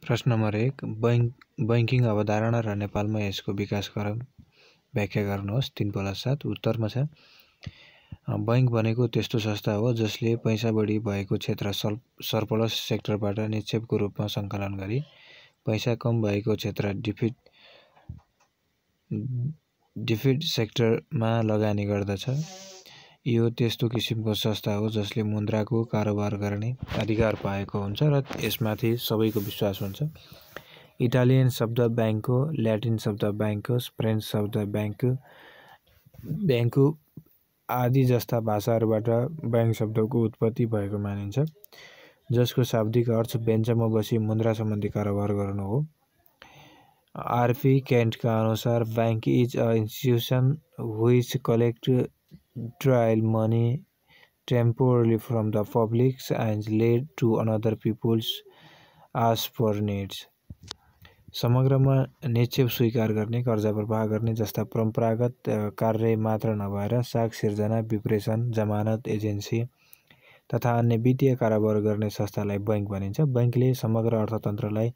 प्रश्न number 1 banking अवधारणा र नेपालमा यसको विकास क्रम व्याख्या गर्नुहोस्। 3+7 उत्तरमा छ बैंक भनेको त्यस्तो संस्था हो जसले पैसा बढी भएको क्षेत्र सरप्लस सेक्टरबाट निक्षेपको रूपमा सङ्कलन गरी पैसा कम भएको क्षेत्र डिफिट सेक्टरमा लगानी गर्दछ। यो त्यस्तो किसिमको संस्था हो जसले मुद्राको कारोबार गर्ने अधिकार पाएको हुन्छ र यसमाथि सबैको विश्वास हुन्छ। इटालियन शब्द बैंको, ल्याटिन शब्द बैंकोस, फ्रेन्च शब्द बैंकु आदि जस्ता भाषाहरूबाट बैंक शब्दको उत्पत्ति भएको मानिन्छ, जसको शाब्दिक अर्थ बेन्चमा बसी मुद्रा सम्बन्धी कारोबार गर्नु हो। आरपी केन्टका अनुसार bank is a institution which collect trial money temporarily from the public and led to another people's ask for needs। समग्रमा निक्षेप स्वीकार गर्ने, कर्जा प्रवाह गर्ने जस्ता परम्परागत कार्य मात्र नभएर साख सिर्जना, विप्रेषण, जमानत, एजेन्सी तथा अन्य वित्तीय कारोबार गर्ने संस्थालाई बैंक भनिन्छ। बैंकले समग्र अर्थतन्त्रलाई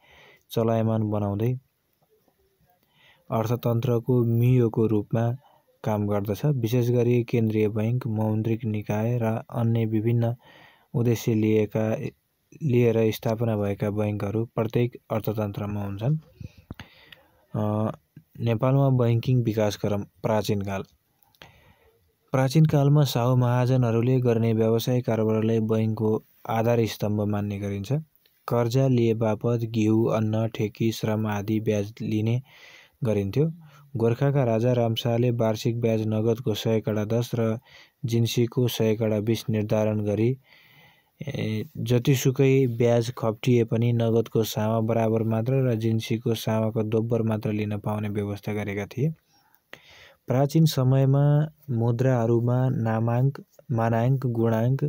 चलायमान बनाउँदै अर्थतन्त्रको मियोको रूपमा काम गर्दछ। विशेष गरी केन्द्रीय बैंक, मौद्रिक निकाय र अन्य विभिन्न उद्देश्य लिएर स्थापना भएका बैंकहरू प्रत्येक अर्थतन्त्रमा हुन्छन्। नेपालमा बैंकिङ विकास क्रम प्राचीन कालमा साहु महाजनहरूले गर्ने व्यवसायिक कारोबारलाई बैंकको आधार स्तम्भ मान्ने गरिन्छ। कर्जा लिए बापत घिउ, अन्न, ठेकी, श्रम आदि ब्याज लिने गरिन्थ्यो। गोर्खाका राजा रामशाहले वार्षिक ब्याज नगदको 100/10 र जिन्सीको 100/20 निर्धारण गरी जतिसुकै ब्याज खप्टिए पनि नगदको सामा बराबर मात्र र जिन्सीको सामाको दोब्बर मात्र लिन पाउने व्यवस्था गरेका थिए। प्राचीन समयमा मुद्राहरूमा नामाङ्क, मानाङ्क, गुणाङ्क,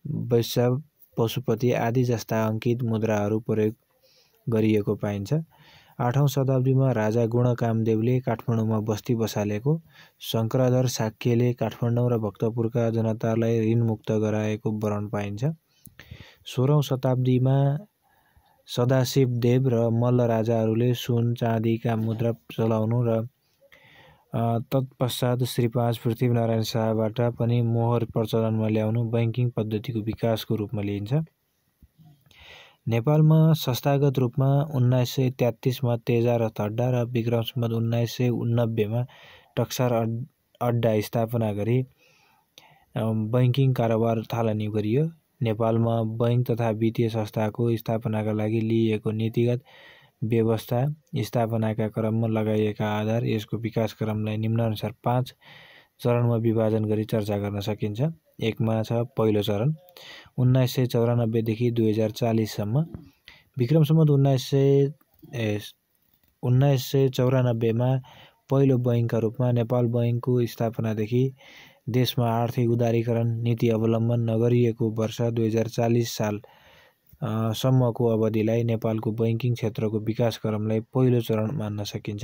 वैश्य, पशुपति आदि जस्ता अङ्कित मुद्राहरू प्रयोग गरिएको पाइन्छ। 8औं शताब्दीमा राजा गुणकामदेवले काठमाडौँमा बस्ती बसालेको, शङ्कराधर शाक्यले काठमाडौँ र भक्तपुरका जनतालाई ऋणमुक्त गराएको वर्णन पाइन्छ। 16औं शताब्दीमा सदाशिवदेव र मल्ल राजाहरूले सुन चाँदीका मुद्रा चलाउनु र तत्पश्चात श्री 5 पृथ्वीनारायण शाहबाट पनि मोहर प्रचलनमा ल्याउनु बैंकिङ पद्धतिको विकासको रूपमा लिइन्छ। नेपालमा संस्थागत रूपमा 1933 मा तेजारथ अड्डा र विक्रम सम्वत 1990 मा टक्सार अड्डा स्थापना गरी बैंकिङ कारोबार थालनी गरियो। नेपालमा बैंक तथा वित्तीय संस्थाको स्थापनाका लागि लिइएको नीतिगत व्यवस्था, स्थापनाका क्रममा लगाइएका आधार, यसको विकास क्रमलाई निम्नानुसार 5 चरणमा विभाजन गरी चर्चा गर्न सकिन्छ। 1 मा छ पहिलो चरण 1994 देखि 2040 सम्म। विक्रम सम्वत 1994 मा पहिलो बैंकका रूपमा नेपाल बैंकको स्थापनादेखि देशमा आर्थिक उदारीकरण नीति अवलम्बन नगरिएको वर्ष 2040 साल सम्मको अवधिलाई नेपालको बैंकिङ क्षेत्रको विकास क्रमलाई पहिलो चरण मान्न सकिन्छ।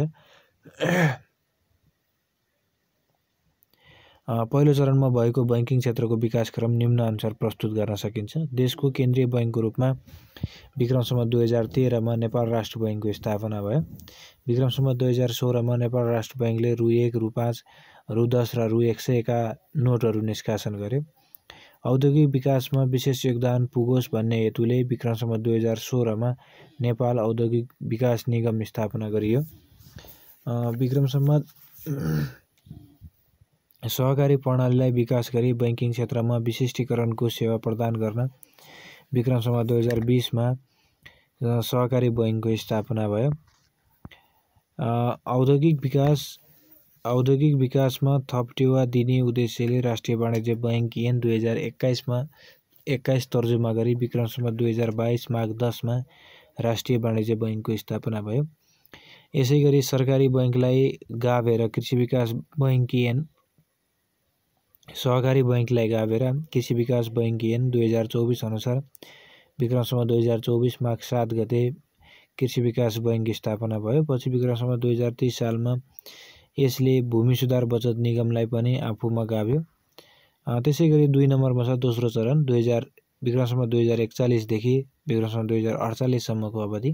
पहिलो चरणमा भएको बैंकिङ क्षेत्रको विकास क्रम निम्नानुसार प्रस्तुत गर्न सकिन्छ। देशको केन्द्रीय बैंकको रूपमा विक्रम सम्वत 2013 मा नेपाल राष्ट्र बैंकको स्थापना भयो। विक्रम सम्वत 2016 मा नेपाल राष्ट्र बैंकले रु 1, रु 5, रु 10 र रु 100 का नोटहरू निष्कासन गर्यो। औद्योगिक विकासमा विशेष योगदान पुगोस् भन्ने हेतुले विक्रम सम्वत 2016 मा नेपाल औद्योगिक विकास निगम स्थापना गरियो। विक्रम सम्वत सहकारी प्रणालीलाई विकास गरी बैंकिङ क्षेत्रमा विशिष्टीकरणको सेवा प्रदान गर्न विक्रम सम्वत 2020 मा सहकारी बैंकको स्थापना भयो। औद्योगिक विकासमा थप टेवा दिने उद्देश्यले राष्ट्रिय वाणिज्य बैंक ऐन 2021 मा 21 तर्जुमा गरी विक्रम सम्वत 2022 माघ 10 मा राष्ट्रिय वाणिज्य बैंकको स्थापना भयो। यसैगरी सरकारी बैंकलाई गाभेर कृषि विकास बैंक ऐन, सहकारी बैंकलाई गाभेर कृषि विकास बैंक ऐन 2024 अनुसार विक्रम सम्वत 2024 माघ 7 गते कृषि विकास बैंक स्थापना भयो। पछि विक्रम सम्वत 2030 सालमा यसले भूमि सुधार बचत निगमलाई पनि आफूमा गाभ्यो। त्यसैगरी 2 नम्बरमा छ दोस्रो चरण विक्रम सम्वत 2041 देखि विक्रम सम्वत 2048 सम्मको अवधि।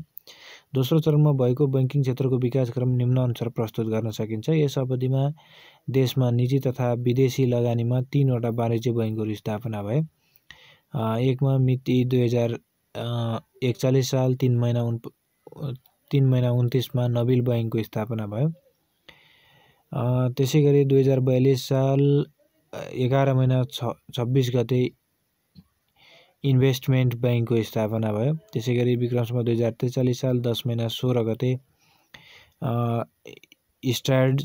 दोस्रो चरणमा भएको बैंकिङ क्षेत्रको विकासक्रम निम्नानुसार प्रस्तुत गर्न सकिन्छ। यस अवधिमा देशमा निजी तथा विदेशी लगानीमा 3वटा वाणिज्य बैंकहरू स्थापना भए। एकमा मिति 2041 साल 3 महिना 29मा नबिल बैंकको स्थापना भयो। त्यसैगरी 2042 साल 11 महिना 26 गते इन्भेस्टमेन्ट बैंकको स्थापना भयो। त्यसैगरी विक्रमसम्म 2043 साल 10 महिना 16 गते स्टार्ट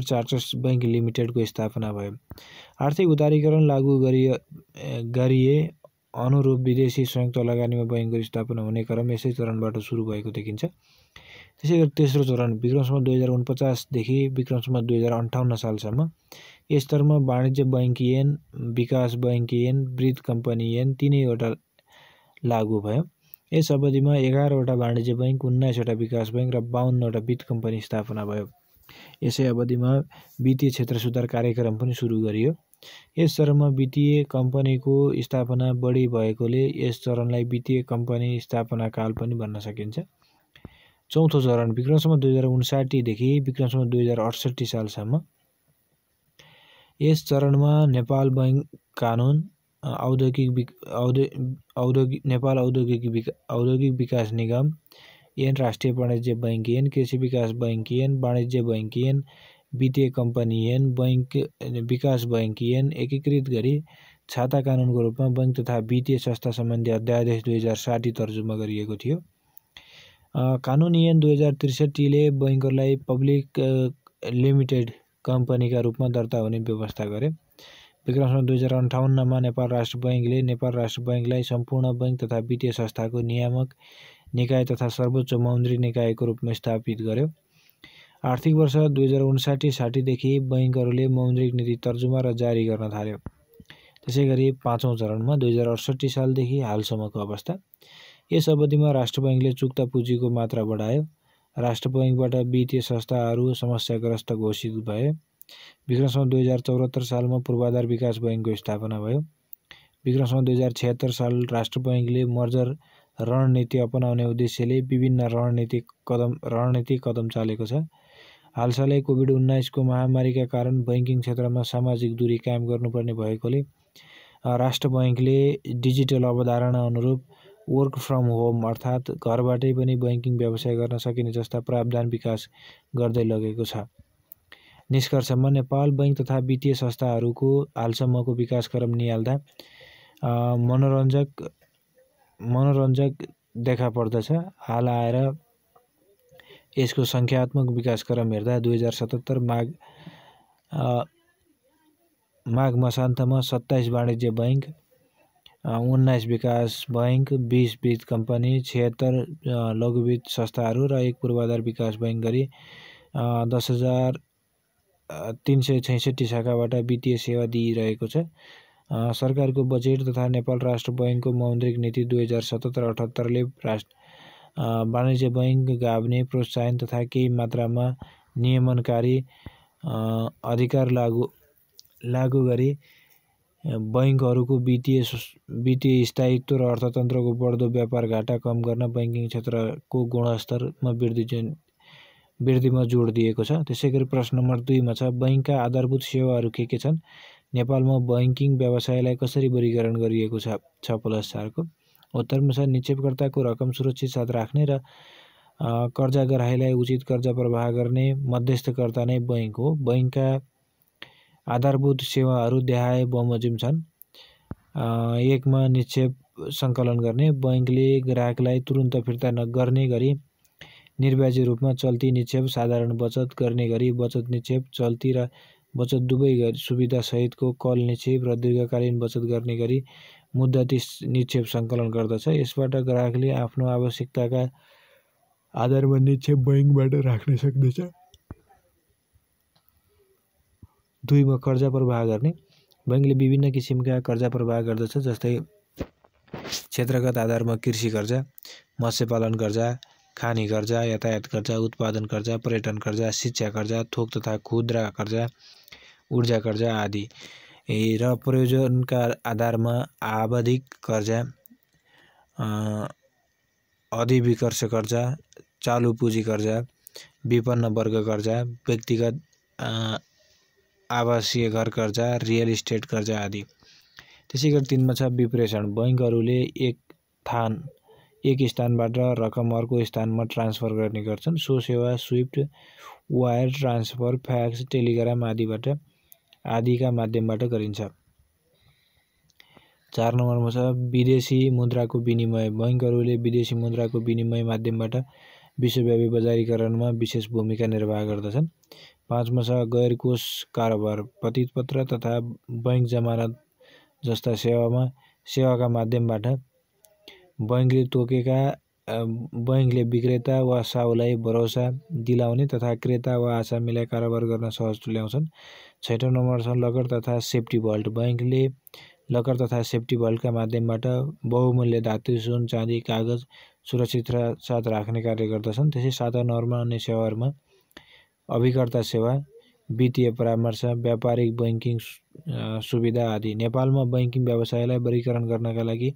चार्टर्स बैंक लिमिटेडको स्थापना भयो। आर्थिक उदारीकरण लागू गरिए अनुरूप विदेशी संयुक्त लगानीमा बैंकको स्थापना हुने क्रम यसै चरणबाट सुरु भएको देखिन्छ। त्यसैगरी तेस्रो चरण विक्रमसम्म 2049 देखि विक्रमसम्म 2058 सालसम्म यस स्तरमा वाणिज्य बैंक ऐन, विकास बैंक ऐन, वृत्त कम्पनी ऐन 3वटा लागू भयो। यस अवधिमा 11वटा वाणिज्य बैंक, 19वटा विकास बैंक र 52वटा वित्त कम्पनी स्थापना भयो। यसै अवधिमा वित्तीय क्षेत्र सुधार कार्यक्रम पनि सुरु गरियो। यस चरणमा वित्तीय कम्पनीको स्थापना बढी भएकोले यस चरणलाई वित्तीय कम्पनी स्थापना काल पनि भन्न सकिन्छ। चौथो चरण विक्रमसम्म 2059 देखि विक्रमसम्म 2068 सालसम्म यस चरणमा नेपाल बैंक कानुन, नेपाल औद्योगिक विकास निगम ऐन, राष्ट्रिय वाणिज्य बैंक ऐन, कृषि विकास बैंक ऐन, वाणिज्य बैंक ऐन, वित्तीय कम्पनी ऐन, विकास बैंक ऐन एकीकृत गरी छाता कानुनको रूपमा बैंक तथा वित्तीय संस्था सम्बन्धी अध्यादेश 2060 तर्जुमा गरिएको थियो। कानुन ऐन 2063ले बैंकहरूलाई पब्लिक लिमिटेड कम्पनीका रूपमा दर्ता हुने व्यवस्था गरे। विक्रमसम्म 2058मा नेपाल राष्ट्र बैंकले नेपाल राष्ट्र बैंकलाई सम्पूर्ण बैंक तथा वित्तीय संस्थाको नियामक निकाय तथा सर्वोच्च मौद्रिक निकायको रूपमा स्थापित गर्यो। आर्थिक वर्ष 2059-60 देखि बैंकहरूले मौद्रिक नीति तर्जुमा र जारी गर्न थाल्यो। त्यसैगरी पाँचौं चरणमा 2068 सालदेखि हालसम्मको अवस्था। यस अवधिमा राष्ट्र बैंकले चुक्ता पुँजीको मात्रा बढायो। राष्ट्र बैंकबाट वित्तीय संस्थाहरू समस्याग्रस्त घोषित भए। विक्रमसम्म 2074 सालमा पूर्वाधार विकास बैंकको स्थापना भयो। विक्रमसम्म 2076 साल राष्ट्र बैंकले मर्जर रणनीति अपनाउने उद्देश्यले विभिन्न रणनीतिक कदम चालेको छ। हालसालै कोभिड-19को महामारीका कारण बैंकिङ क्षेत्रमा सामाजिक दूरी कायम गर्नुपर्ने भएकोले राष्ट्र बैंकले डिजिटल अवधारणा अनुरूप वर्क फ्रम होम अर्थात् घरबाटै पनि बैंकिङ व्यवसाय गर्न सकिने जस्ता प्रावधान विकास गर्दै लगेको छ। निष्कर्षमा नेपाल बैंक तथा वित्तीय संस्थाहरूको हालसम्मको विकासक्रम निहाल्दा मनोरञ्जक देखा पर्दछ। हाल आएर यसको सङ्ख्यात्मक विकासक्रम हेर्दा 2077 माघ मसान्तमा 27 वाणिज्य बैंक, 19 विकास बैंक, 20 वित्त कम्पनी, 76 लघुवित्त संस्थाहरू र 1 पूर्वाधार विकास बैंक गरी 10,366 शाखाबाट वित्तीय सेवा दिइरहेको छ। सरकारको बजेट तथा नेपाल राष्ट्र बैंकको मौद्रिक नीति 2077-78ले वाणिज्य बैंक गाभ्ने प्रोत्साहन तथा केही मात्रामा नियमनकारी अधिकार लागू गरी बैंकहरूको वित्तीय स्थायित्व र अर्थतन्त्रको बढ्दो व्यापार घाटा कम गर्न बैंकिङ क्षेत्रको गुणस्तरमा वृद्धिमा जोड दिएको छ। त्यसैगरी प्रश्न नम्बर 2मा छ बैंकका आधारभूत सेवाहरू के छन्? नेपालमा बैंकिङ व्यवसायलाई कसरी वर्गीकरण गरिएको छ? 6+4 को उत्तरमा छ निक्षेपकर्ताको रकम सुरक्षित साथ राख्ने र कर्जा ग्राहीलाई उचित कर्जा प्रवाह गर्ने मध्यस्थकर्ता नै बैंक हो। बैंकका आधारभूत सेवाहरू देहाय बमोजिम छन्। 1मा निक्षेप सङ्कलन गर्ने, बैंकले ग्राहकलाई तुरुन्त फिर्ता गर्ने गरी निर्व्याजी रूपमा चल्ती निक्षेप, साधारण बचत गर्ने गरी बचत निक्षेप, चल्ती र बचत दुवै सुविधा सहितको कल निक्षेप र दीर्घकालीन बचत गर्ने गरी मुद्दती निक्षेप सङ्कलन गर्दछ। यसबाट ग्राहकले आफ्नो आवश्यकताका आधारमा निक्षेप बैंकबाट राख्न सक्दछ। 2मा कर्जा प्रवाह गर्ने, बैंकले विभिन्न किसिमका कर्जा प्रवाह गर्दछ जस्तै क्षेत्रगत आधारमा कृषि कर्जा, मत्स्यपालन कर्जा, खानी कर्जा, यातायात कर्जा, उत्पादन कर्जा, पर्यटन कर्जा, शिक्षा कर्जा, थोक तथा खुद्रा कर्जा, ऊर्जा कर्जा आदि र प्रयोजनका आधारमा आवधिक कर्जा अधिविकर्ष कर्जा, चालू पुँजी कर्जा, विपन्न वर्ग कर्जा, व्यक्तिगत आवासीय घर कर्जा, रियल इस्टेट कर्जा आदि। त्यसै गरी 3 मा छ विप्रेषण। बैंकहरूले एक स्थानबाट रकम अर्को स्थानमा ट्रान्सफर गर्ने गर्छन्। सो सेवा Swift, wire transfer, fax, Telegram आदिका माध्यमबाट गरिन्छ। 4 नम्बरमा छ विदेशी मुद्राको विनिमय। बैंकहरूले विदेशी मुद्राको विनिमय माध्यमबाट विश्वव्यापी बजारीकरणमा विशेष भूमिका निर्वाह गर्दछन्। 5 मा छ गैर कोष कारोबार। प्रतिपत्र तथा बैंक जमानत जस्ता सेवाका माध्यमबाट बैंकले विक्रेता वा साउलाई भरोसा दिलाउने तथा क्रेता वा आसामीलाई कारोबार गर्न सहज तुल्याउँछन्। 6 नम्बर छ लकर तथा सेफ्टी भल्ट। बैंकले लकर तथा सेफ्टी भल्टका माध्यमबाट बहुमूल्य धातु, सुन, चाँदी, कागज सुरक्षित साथ राख्ने कार्य गर्दछन्। त्यसै 7 नम्बरमा अन्य सेवाहरूमा अभिकर्ता सेवा, वित्तीय परामर्श, व्यापारिक बैंकिङ सुविधा आदि। नेपालमा बैंकिङ व्यवसायलाई वर्गीकरण गर्नका लागि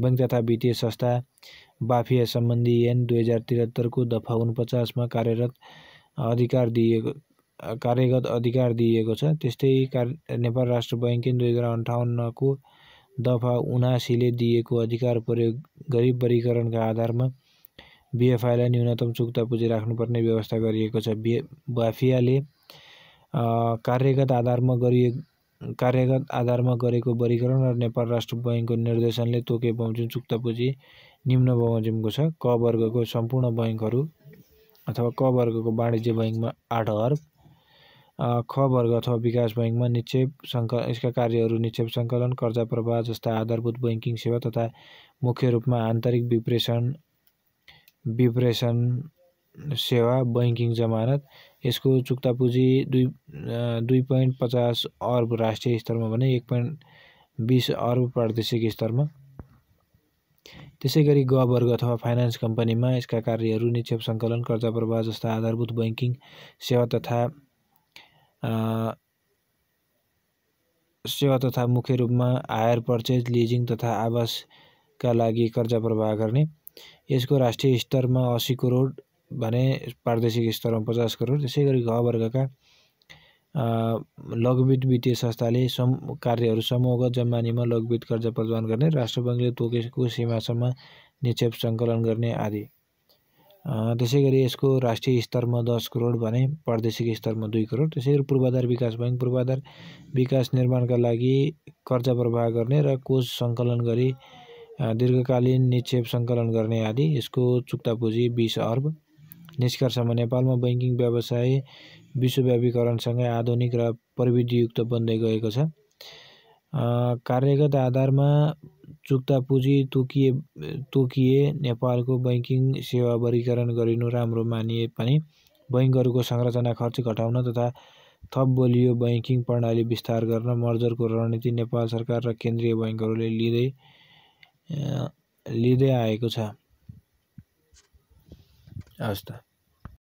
बैंक तथा वित्तीय संस्था बाफिया सम्बन्धी ऐन 2073 को दफा 49 मा कार्यगत अधिकार दिएको छ। त्यस्तै नेपाल राष्ट्र बैंक ऐन 2058 को दफा 79 ले दिएको अधिकार प्रयोग गरी वर्गीकरणका आधारमा बीएफआईलाई न्यूनतम चुक्ता पुँजी राख्नुपर्ने व्यवस्था गरिएको छ। बाफियाले कार्यगत आधारमा गरेको वर्गीकरण र नेपाल राष्ट्र बैंकको निर्देशनले तोके बमोजिम चुक्ता पुँजी निम्न बमोजिमको छ। क वर्गको सम्पूर्ण बैंकहरू अथवा क वर्गको वाणिज्य बैंकमा 8 अर्ब, ख वर्ग अथवा विकास बैंकमा यसका कार्यहरू निक्षेप सङ्कलन, कर्जा प्रवाह जस्ता आधारभूत बैंकिङ सेवा तथा मुख्य रूपमा आन्तरिक विप्रेषण सेवा, बैंकिङ जमानत। यसको चुक्ता पुँजी 2.50 अर्ब राष्ट्रिय स्तरमा भने 1.20 अर्ब प्रादेशिक स्तरमा। त्यसै गरी ग वर्ग अथवा फाइनान्स कम्पनीमा यसका कार्यहरू निक्षेप सङ्कलन, कर्जा प्रवाह जस्ता आधारभूत बैंकिङ सेवा तथा मुख्य रूपमा हायर पर्चेज, लिजिङ तथा आवासका लागि कर्जा प्रवाह गर्ने। यसको राष्ट्रिय स्तरमा 80 करोड भने प्रादेशिक स्तरमा 50 करोड। त्यसै गरी घ वर्गका लघुवित्त वित्तीय संस्थाले कार्यहरू समूहगत जम्मानीमा लघुवित्त कर्जा प्रदान गर्ने, राष्ट्र बैंकले तोकेको सीमासम्म निक्षेप सङ्कलन गर्ने आदि। त्यसै गरी यसको राष्ट्रिय स्तरमा 10 करोड भने प्रादेशिक स्तरमा 2 करोड। त्यसै गरी पूर्वाधार विकास बैंक पूर्वाधार विकास निर्माणका लागि कर्जा प्रवाह गर्ने र कोष सङ्कलन गरी दीर्घकालीन निक्षेप सङ्कलन गर्ने आदि। यसको चुक्ता पुँजी 20 अर्ब। निष्कर्षमा नेपालमा बैंकिङ व्यवसाय विश्वव्यापीकरणसँगै आधुनिक र प्रविधियुक्त बन्दै गएको छ। कार्यगत आधारमा चुक्ता पुँजी तोकिए नेपालको बैंकिङ सेवा वर्गीकरण गरिनु राम्रो मानिए पनि बैंकहरूको संरचना खर्च घटाउन तथा थप बलियो बैंकिङ प्रणाली विस्तार गर्न मर्जरको रणनीति नेपाल सरकार र केन्द्रीय बैंकहरूले लिँदै आएको छ। हवस् त।